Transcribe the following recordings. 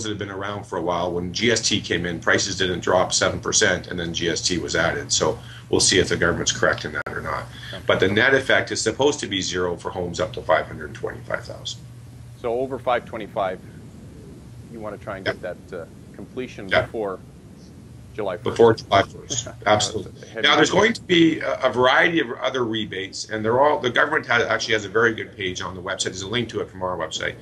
those that have been around for a while, when GST came in, prices didn't drop 7%, and then GST was added. So we'll see if the government's correct in that or not. But the net effect is supposed to be zero for homes up to $525,000. So over 525, you want to try and get that completion before July 1st. Before July 1st, absolutely. Now, there's going to be a variety of other rebates, and they're all, the government actually has a very good page on the website. There's a link to it from our website.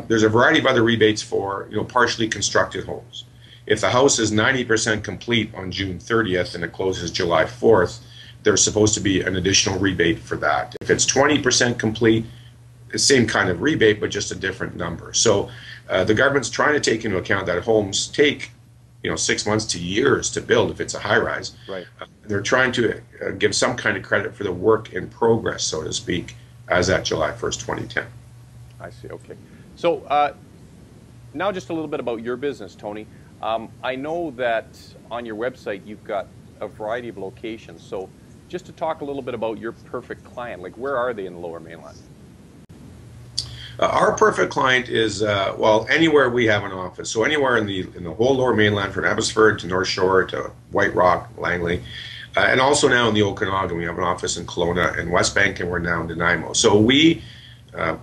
There's a variety of other rebates for, partially constructed homes. If the house is 90% complete on June 30th and it closes July 4th, there's supposed to be an additional rebate for that. If it's 20% complete, the same kind of rebate, but just a different number. So the government's trying to take into account that homes take 6 months to years to build if it's a high rise. Right. They're trying to give some kind of credit for the work in progress, so to speak, as at July 1st, 2010. I see. Okay. So now just a little bit about your business, Tony. I know that on your website you've got a variety of locations. So just to talk a little bit about your perfect client, like where are they in the Lower Mainland? Our perfect client is, anywhere we have an office. So anywhere in the whole Lower Mainland, from Abbotsford to North Shore to White Rock, Langley, and also now in the Okanagan. We have an office in Kelowna and West Bank, and we're now in Nanaimo. So we, I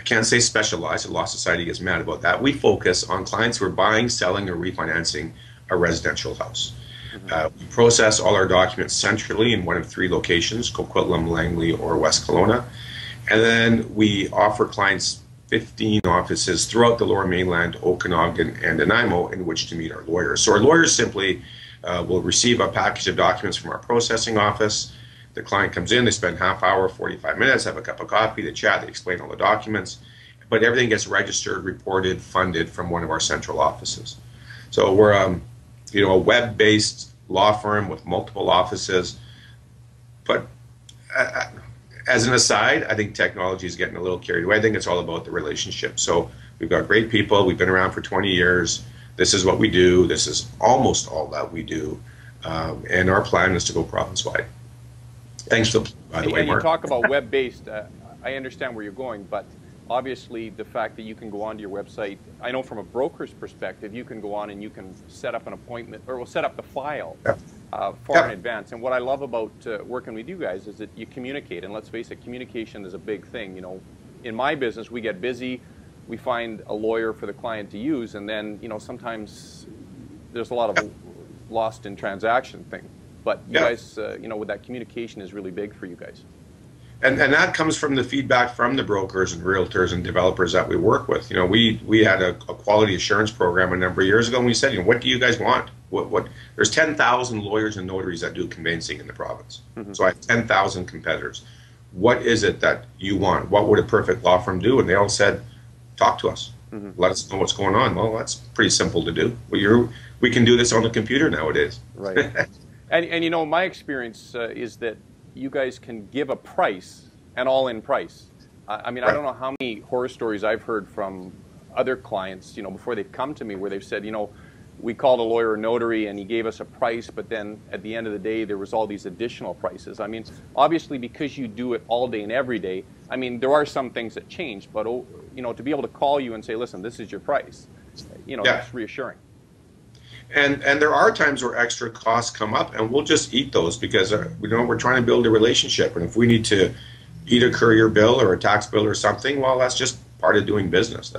can't say specialize, the Law Society gets mad about that. We focus on clients who are buying, selling, or refinancing a residential house. We process all our documents centrally in one of 3 locations, Coquitlam, Langley, or West Kelowna. And then we offer clients 15 offices throughout the Lower Mainland, Okanagan, and Nanaimo in which to meet our lawyers. So our lawyers simply will receive a package of documents from our processing office. The client comes in, they spend half hour, 45 minutes, have a cup of coffee, they chat, they explain all the documents, but everything gets registered, reported, funded from one of our central offices. So we're a web-based law firm with multiple offices, but as an aside, I think technology is getting a little carried away. I think it's all about the relationship. So we've got great people. We've been around for 20 years. This is what we do. This is almost all that we do. And our plan is to go province-wide. Thanks, by the way, Mark. You talk about web-based. I understand where you're going, but obviously the fact that you can go onto your website, I know from a broker's perspective, you can go on and you can set up an appointment, or we'll set up the file far in advance. And what I love about working with you guys is that you communicate. And let's face it, communication is a big thing. In my business, we get busy, we find a lawyer for the client to use, and then sometimes there's a lot of lost in transaction thing. But you guys, with that communication is really big for you guys. And that comes from the feedback from the brokers and realtors and developers that we work with. We had a quality assurance program a number of years ago, and we said, what do you guys want? There's 10,000 lawyers and notaries that do conveyancing in the province. So I have 10,000 competitors. What is it that you want? What would a perfect law firm do? And they all said, talk to us. Let us know what's going on. Well, that's pretty simple to do. We can do this on the computer nowadays. Right. And my experience is that you guys can give a price, an all-in price. I mean, I don't know how many horror stories I've heard from other clients, before they've come to me, where they've said, we called a lawyer or notary and he gave us a price, but then at the end of the day, there was all these additional prices. I mean, obviously, because you do it all day and every day, I mean, there are some things that change, but, to be able to call you and say, listen, this is your price, that's reassuring. And there are times where extra costs come up, and we'll just eat those because we're trying to build a relationship. And if we need to eat a courier bill or a tax bill or something, well, that's just part of doing business.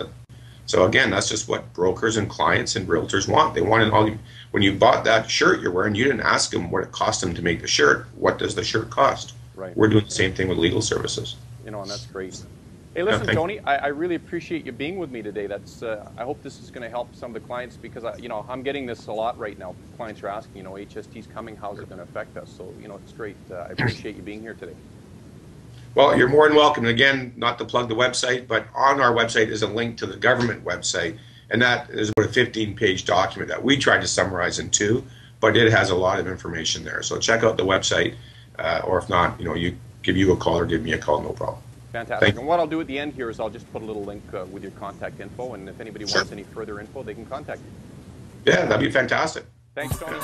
So again, that's just what brokers and clients and realtors want. They want it all. When you bought that shirt you're wearing, you didn't ask them what it cost them to make the shirt. What does the shirt cost? Right. We're doing the same thing with legal services. And that's great. Hey, listen, Tony, I really appreciate you being with me today. I hope this is going to help some of the clients because, I'm getting this a lot right now. Clients are asking, HST's coming, how's it going to affect us? So, it's great. I appreciate you being here today. Well, you're more than welcome. And again, not to plug the website, but on our website is a link to the government website. And that is about a 15-page document that we tried to summarize in 2, but it has a lot of information there. So check out the website, or if not, give you a call or give me a call, no problem. Fantastic. And what I'll do at the end here is I'll just put a little link with your contact info, and if anybody wants any further info, they can contact you. Yeah, that'd be fantastic. Thanks, Tony.